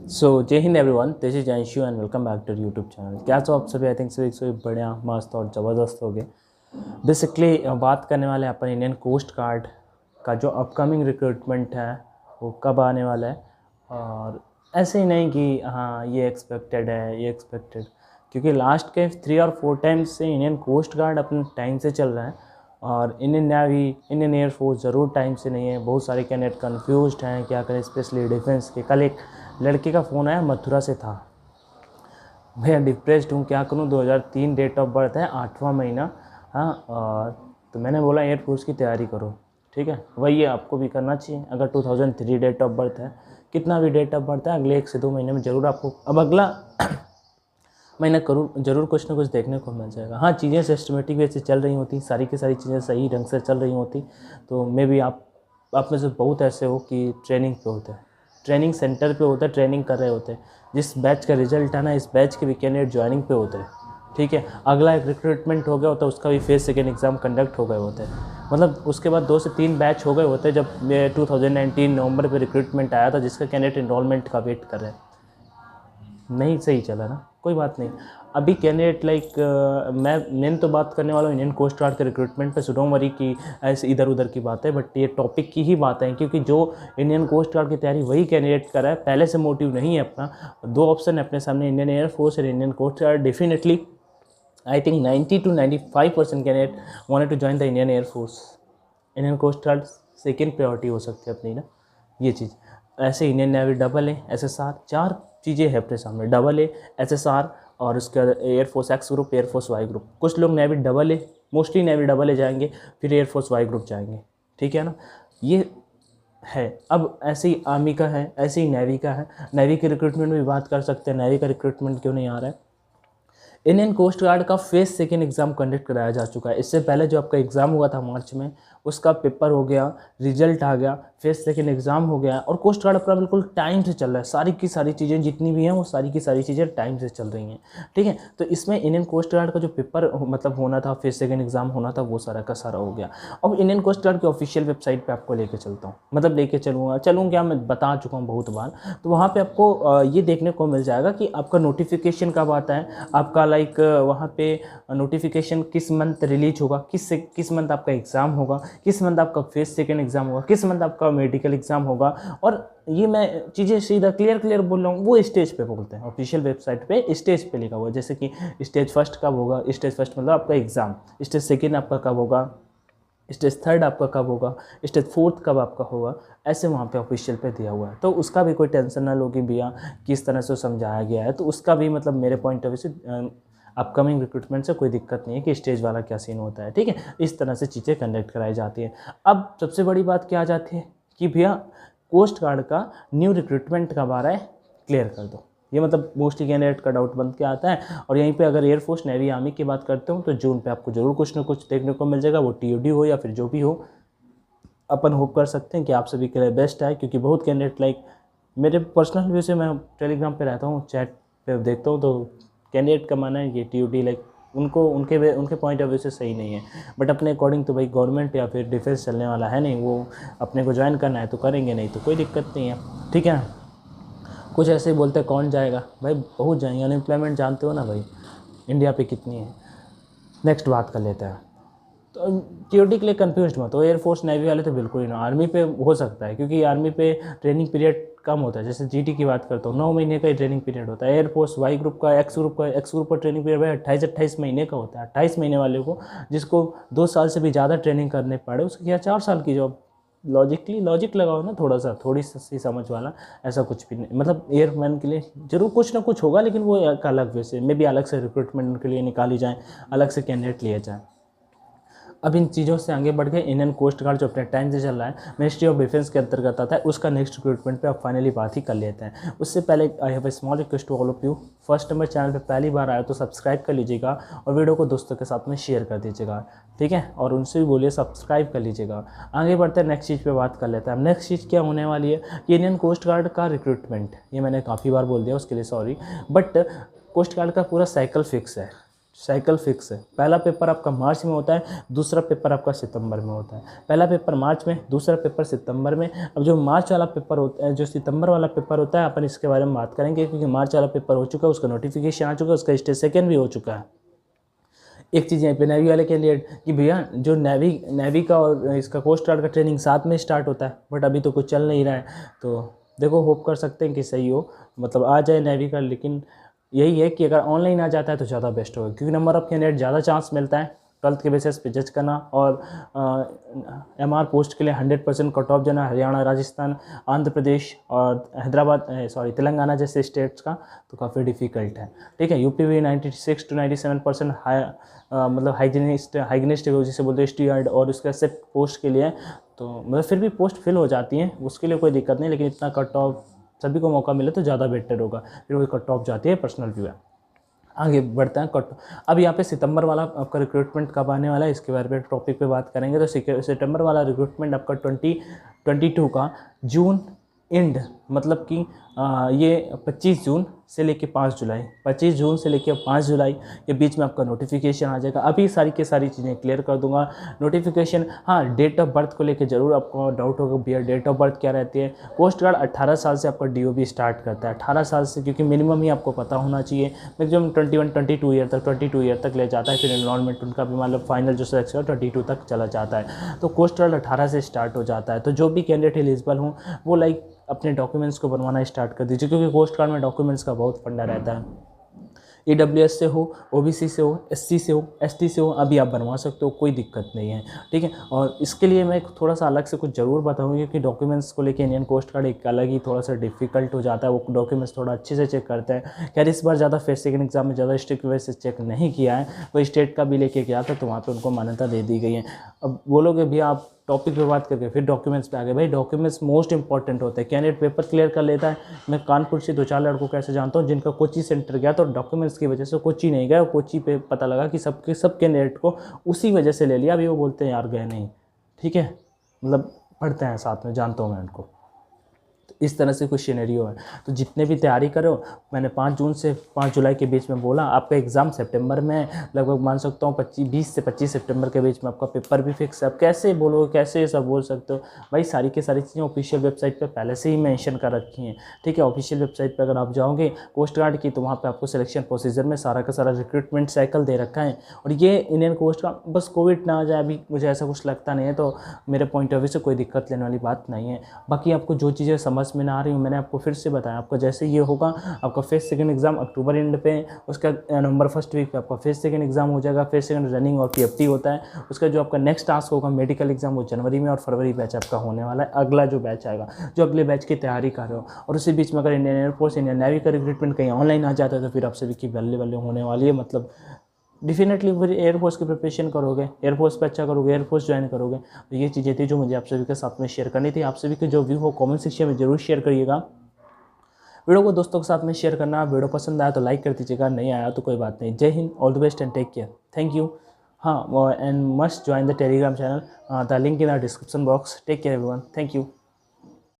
जय Hind everyone, this is Anshu and welcome back to YouTube channel. क्या तो आप सभी आई थिंक सभी बढ़िया मस्त और ज़बरदस्त हो गए। बेसिकली बात करने वाले हैं अपन इंडियन कोस्ट गार्ड का जो अपकमिंग रिक्रूटमेंट है वो कब आने वाला है। और ऐसे ही नहीं कि हाँ ये एक्सपेक्टेड है ये एक्सपेक्टेड, क्योंकि लास्ट के 3 और 4 टाइम्स से इंडियन कोस्ट गार्ड अपने टाइम से चल रहा है और इंडियन नेवी इंडियन एयरफोर्स ज़रूर टाइम से नहीं है। बहुत सारे कैंडिडेट कन्फ्यूज्ड हैं क्या करें, स्पेशली डिफेंस के। कल एक लड़के का फ़ोन आया, मथुरा से था। मैं डिप्रेस्ड हूँ, क्या करूँ। 2003 डेट ऑफ बर्थ है, 8वां महीना। हाँ, और तो मैंने बोला एयरफोर्स की तैयारी करो, ठीक है। वही है, आपको भी करना चाहिए। अगर 2003 डेट ऑफ बर्थ है, कितना भी डेट ऑफ बर्थ है, अगले 1 से 2 महीने में ज़रूर आपको, अब अगला महीना करूँ ज़रूर कुछ ना कुछ देखने को मिल जाएगा। हाँ, चीज़ें सिस्टमेटिक वे से चल रही होती, सारी की सारी चीज़ें सही ढंग से चल रही होती तो मे भी आप में से बहुत ऐसे हो कि ट्रेनिंग पे होते हैं, ट्रेनिंग सेंटर पे होते हैं, ट्रेनिंग कर रहे होते हैं। जिस बैच का रिजल्ट है ना, इस बैच के भी कैंडिडेट ज्वाइनिंग पे होते हैं, ठीक है। अगला एक रिक्रूटमेंट हो गया होता है, उसका भी फेज सेकेंड एग्ज़ाम कंडक्ट हो गए होते हैं। मतलब उसके बाद 2 से 3 बैच हो गए होते हैं। जब 2019 नवंबर पे रिक्रूटमेंट आया था, जिसका कैंडिडेट इनरोलमेंट का वेट कर रहे हैं, नहीं सही चला ना, कोई बात नहीं। अभी कैंडिडेट मैं तो बात करने वाला हूँ इंडियन कोस्ट गार्ड के रिक्रूटमेंट पे, सो डोंट वरी कि ऐसे इधर उधर की बात है, बट ये टॉपिक की ही बात है। क्योंकि जो इंडियन कोस्ट गार्ड की तैयारी वही कैंडिडेट कर रहा है, पहले से मोटिव नहीं है अपना। 2 ऑप्शन है अपने सामने, इंडियन एयरफोर्स और Indian Coast Guard. Definitely I think 90 to 95% candidate wanted to join the Indian Air Force. Indian Coast Guard second priority हो सकती है अपनी ना, ये चीज़। ऐसे Indian Navy double A SSR, 4 चीज़ें हैं अपने सामने, डबल ए SSR और उसके बाद Air Force X group, Air Force Y group. कुछ लोग Navy double A, mostly Navy double A जाएंगे, फिर एयरफोर्स वाई ग्रुप जाएंगे, ठीक है ना। ये है। अब ऐसे ही आर्मी का है, ऐसे ही नेवी का है। नेवी के रिक्रूटमेंट में भी बात कर सकते हैं, नेवी का रिक्रूटमेंट क्यों नहीं आ रहा है। इंडियन कोस्ट गार्ड का फेज सेकेंड एग्ज़ाम कंडक्ट कराया जा चुका है। इससे पहले जो आपका एग्ज़ाम हुआ था मार्च में, उसका पेपर हो गया, रिजल्ट आ गया, फेज सेकेंड एग्ज़ाम हो गया और कोस्ट गार्ड अपना बिल्कुल टाइम से चल रहा है। सारी की सारी चीज़ें जितनी भी हैं वो सारी की सारी चीज़ें टाइम से चल रही हैं, ठीक है। तो इसमें इंडियन कोस्ट गार्ड का जो पेपर मतलब होना था, फेज सेकेंड एग्ज़ाम होना था, वो सारा का सारा हो गया। अब इंडियन कोस्ट गार्ड की ऑफिशियल वेबसाइट पर आपको लेके चलता हूँ, मतलब लेके चलूँ क्या, मैं बता चुका हूँ बहुत बार। तो वहाँ पर आपको ये देखने को मिल जाएगा कि आपका नोटिफिकेशन कब आता है, आपका वहाँ पे नोटिफिकेशन किस मंथ रिलीज होगा, किस मंथ आपका एग्ज़ाम होगा, किस मंथ आपका फेज सेकेंड एग्ज़ाम होगा, किस मंथ आपका मेडिकल एग्ज़ाम होगा। और ये मैं चीज़ें सीधा क्लियर बोल रहा हूँ, वो स्टेज पे बोलते हैं। ऑफिशियल वेबसाइट पे स्टेज पे लिखा हुआ है, जैसे कि स्टेज फर्स्ट कब होगा, स्टेज फर्स्ट मतलब आपका एग्ज़ाम, स्टेज सेकेंड आपका कब होगा, स्टेज थर्ड आपका कब होगा, स्टेज फोर्थ कब आपका होगा, ऐसे वहाँ पे ऑफिशियल पे दिया हुआ है। तो उसका भी कोई टेंशन ना लो कि भैया किस तरह से समझाया गया है। तो उसका भी मतलब मेरे पॉइंट ऑफ व्यू से अपकमिंग रिक्रूटमेंट से कोई दिक्कत नहीं है कि स्टेज वाला क्या सीन होता है, ठीक है। इस तरह से चीज़ें कंडक्ट कराई जाती है। अब सबसे बड़ी बात क्या आ जाती है कि भैया कोस्ट गार्ड का न्यू रिक्रूटमेंट कब आ रहा है, क्लियर कर दो। ये मतलब मोस्टली कैंडिडेट का डाउट बन के आता है। और यहीं पे अगर एयरफोर्स नेवी आर्मी की बात करते हो तो जून पे आपको ज़रूर कुछ ना कुछ देखने को मिल जाएगा। वो TOD हो या फिर जो भी हो, अपन होप कर सकते हैं कि आप सभी के लिए बेस्ट है। क्योंकि बहुत कैंडिडेट मेरे पर्सनल व्यू से, मैं टेलीग्राम पे रहता हूँ, चैट पे देखता हूँ, तो कैंडिडेट का मानना है कि TOD उनके पॉइंट ऑफ व्यू से सही नहीं है। बट अपने अकॉर्डिंग तो भाई गवर्नमेंट या फिर डिफेंस चलने वाला है नहीं, वो अपने को ज्वाइन करना है तो करेंगे, नहीं तो कोई दिक्कत नहीं है, ठीक है। कुछ ऐसे ही बोलते हैं कौन जाएगा, भाई बहुत जाएंगे। अनएम्प्लॉयमेंट जानते हो ना भाई इंडिया पे कितनी है। नेक्स्ट बात कर लेते हैं। तो TOD के लिए कंफ्यूज मत हो। एयरफोर्स नेवी वाले तो बिल्कुल ही ना। आर्मी पे हो सकता है, क्योंकि आर्मी पे ट्रेनिंग पीरियड कम होता है। जैसे GT की बात करता हूँ, 9 महीने का ही ट्रेनिंग पीरियड होता है। एयरफोर्स वाई ग्रुप का, एक्स ग्रुप का ट्रेनिंग पीरियड 28 महीने का होता है। 28 महीने वाले को, जिसको 2 साल से भी ज़्यादा ट्रेनिंग करने पड़े, उसके क्या 4 साल की जॉब। लॉजिक लगाओ ना, थोड़ी सी समझ वाला। ऐसा कुछ भी नहीं, मतलब एयरमैन के लिए जरूर कुछ ना कुछ होगा, लेकिन वो एक अलग वे से, मे भी अलग से रिक्रूटमेंट के लिए निकाली जाए, अलग से कैंडिडेट लिए जाए। अब इन चीज़ों से आगे बढ़ के इंडियन कोस्ट गार्ड जो अपने टाइम से चल रहा है, मिनिस्ट्री ऑफ डिफेंस के अंतर्गत आता है, उसका नेक्स्ट रिक्रूटमेंट पे अब फाइनली बात ही कर लेते हैं। उससे पहले I have a small request to all of you. First number channel पे पहली बार आया तो सब्सक्राइब कर लीजिएगा और वीडियो को दोस्तों के साथ में शेयर कर दीजिएगा, ठीक है। और उनसे भी बोलिए सब्सक्राइब कर लीजिएगा। आगे बढ़ते हैं, नेक्स्ट चीज़ पे बात कर लेते हैं। नेक्स्ट चीज़ क्या होने वाली है कि इंडियन कोस्ट गार्ड का रिक्रूटमेंट, ये मैंने काफ़ी बार बोल दिया, उसके लिए सॉरी। बट कोस्ट गार्ड का पूरा साइकिल फिक्स है। साइकिल फिक्स है। पहला पेपर आपका मार्च में होता है, दूसरा पेपर आपका सितंबर में होता है। पहला पेपर मार्च में, दूसरा पेपर सितंबर में। अब जो मार्च वाला पेपर होता है, जो सितंबर वाला पेपर होता है, अपन इसके बारे में बात करेंगे, क्योंकि मार्च वाला पेपर हो चुका है, उसका नोटिफिकेशन आ चुका है, उसका स्टेज सेकेंड भी हो चुका है। एक चीज़ यहाँ पे नेवी वाले कैंडिडेट कि भैया जो नेवी का और इसका कोस्ट गार्ड का ट्रेनिंग साथ में स्टार्ट होता है, बट अभी तो कुछ चल नहीं रहा है। तो देखो, होप कर सकते हैं कि सही हो, मतलब आ जाए नेवी का। लेकिन यही है कि अगर ऑनलाइन आ जाता है तो ज़्यादा बेस्ट होगा, क्योंकि नंबर ऑफ कैंडिडेट ज़्यादा चांस मिलता है 12th के बेसिस पे जज करना। और MR पोस्ट के लिए 100% कट ऑफ जाना, हरियाणा, राजस्थान, आंध्र प्रदेश और हैदराबाद तेलंगाना जैसे स्टेट्स का तो काफ़ी डिफ़िकल्ट है। ठीक है, यूपी भी 96 to 97% मतलब हाइजीनिस्ट जिसे बोलते हैं स्टीयर्ड, और उसका सिर्फ पोस्ट के लिए। तो मतलब फिर भी पोस्ट फिल हो जाती हैं, उसके लिए कोई दिक्कत नहीं, लेकिन इतना कट ऑफ सभी को मौका मिले तो ज़्यादा बेटर होगा। फिर वो कट ऑफ जाती है, पर्सनल व्यू है। आगे बढ़ते हैं कट। अब यहाँ पे सितंबर वाला आपका रिक्रूटमेंट कब आने वाला है, इसके बारे में टॉपिक पे बात करेंगे। तो सितंबर वाला रिक्रूटमेंट आपका 2022 का जून एंड, मतलब कि ये 25 जून से लेके 5 जुलाई, 25 जून से लेके 5 जुलाई के बीच में आपका नोटिफिकेशन आ जाएगा। अभी सारी की सारी चीज़ें क्लियर कर दूंगा। नोटिफिकेशन, हाँ, डेट ऑफ बर्थ को लेके ज़रूर आपको डाउट होगा, भैया डेट ऑफ बर्थ क्या रहती है। कोस्ट गार्ड 18 साल से आपका DOB स्टार्ट करता है, 18 साल से, क्योंकि मिनिमम ही आपको पता होना चाहिए। मैक्सिमम 22 ईयर तक ले जाता है। फिर एनरोलमेंट उनका भी मतलब फाइनल जो सिलेक्शन 22 तक चला जाता है। तो कोस्ट गार्ड 18 से स्टार्ट हो जाता है। तो जो भी कैंडिडेट एलिजिबल हों वो अपने डॉक्यूमेंट्स को बनवाना स्टार्ट कर दीजिए, क्योंकि कोस्ट गार्ड में डॉक्यूमेंट्स का बहुत फंडा रहता है। EWS से हो, OBC से हो, SC से हो, ST से हो, अभी आप बनवा सकते हो, कोई दिक्कत नहीं है। ठीक है, और इसके लिए मैं थोड़ा सा अलग से कुछ ज़रूर बताऊँगी, क्योंकि डॉक्यूमेंट्स को लेके इंडियन कोस्ट गार्ड एक अलग ही थोड़ा सा डिफिकल्ट हो जाता है। वो डॉक्यूमेंट्स थोड़ा अच्छे से चेक करते हैं। खैर इस बार ज़्यादा फेस सेकंड एग्जाम में ज़्यादा स्ट्रिक्ट वे से चेक नहीं किया है, वो स्टेट का भी लेके गया था, तो वहाँ पर उनको मान्यता दे दी गई है। अब बोलोगे भी आप टॉपिक पे बात करके फिर डॉक्यूमेंट्स पे आ गए, भाई डॉक्यूमेंट्स मोस्ट इंपॉर्टेंट होते हैं। कैंडिडेट पेपर क्लियर कर लेता है। मैं कानपुर से 2-4 लड़कों को ऐसे जानता हूँ जिनका कोची सेंटर गया तो डॉक्यूमेंट्स की वजह से कोची नहीं गया, कोची पे पता लगा कि सब कैंडिडेट को उसी वजह से ले लिया। अभी वो बोलते हैं यार गए नहीं। ठीक है, मतलब पढ़ते हैं साथ में, जानता हूँ मैं उनको। इस तरह से कुछ सिनेरियो है। तो जितने भी तैयारी करो, मैंने 5 जून से 5 जुलाई के बीच में बोला, आपका एग्ज़ाम सितंबर में लगभग मान सकता हूँ 20 से 25 सितंबर के बीच में आपका पेपर भी फिक्स है। अब कैसे बोलोगे, कैसे ये सब बोल सकते हो भाई, सारी की सारी चीज़ें ऑफिशियल वेबसाइट पे पहले से ही मेंशन कर रखी हैं। ठीक है, ऑफिशियल वेबसाइट पे अगर आप जाओगे कोस्ट गार्ड की, तो वहाँ पे आपको सिलेक्शन प्रोसीजर में सारा का सारा रिक्रूटमेंट साइकिल दे रखा है। और ये इंडियन कोस्ट गार्ड, बस कोविड ना आ जाए अभी, मुझे ऐसा कुछ लगता नहीं है, तो मेरे पॉइंट ऑफ व्यू से कोई दिक्कत लेने वाली बात नहीं है। बाकी आपको जो चीज़ें समझ में ना आ रही हूँ, मैंने आपको फिर से बताया, आपका जैसे ये होगा, आपका face second exam October and पे, उसका नवंबर फर्स्ट वीक पे आपका फेस सेकंड एग्जाम हो जाएगा। फेस सेकंड रनिंग और PFT होता है। उसका जो आपका नेक्स्ट टास्क होगा मेडिकल एग्जाम, वो जनवरी में, और फरवरी बैच आपका होने वाला है। अगला जो बैच आएगा, जो अगले बैच की तैयारी कर रहे हो, और उसी बीच में अगर इंडियन एयरफोर्स, इंडियन नेवी का रिक्रूटमेंट कहीं ऑनलाइन आ जाता है, तो फिर आप सभी की बल्ले होने वाली है। मतलब डेफिनेटली फिर एयरफोर्स की प्रिपरेशन करोगे, एयरफोर्स पे अच्छा करोगे, एयरफोर्स ज्वाइन करोगे। तो ये चीज़ें थी जो मुझे आप सभी के साथ में शेयर करनी थी। आप सभी के जो व्यू हो कमेंट सेक्शन में जरूर शेयर करिएगा। वीडियो को दोस्तों के साथ में शेयर करना। वीडियो पसंद आया तो लाइक कर दीजिएगा, नहीं आया तो कोई बात नहीं। जय Hind, all the best and take care, thank you. हाँ, and must join the Telegram channel, the link in the description box. Take care everyone, thank you.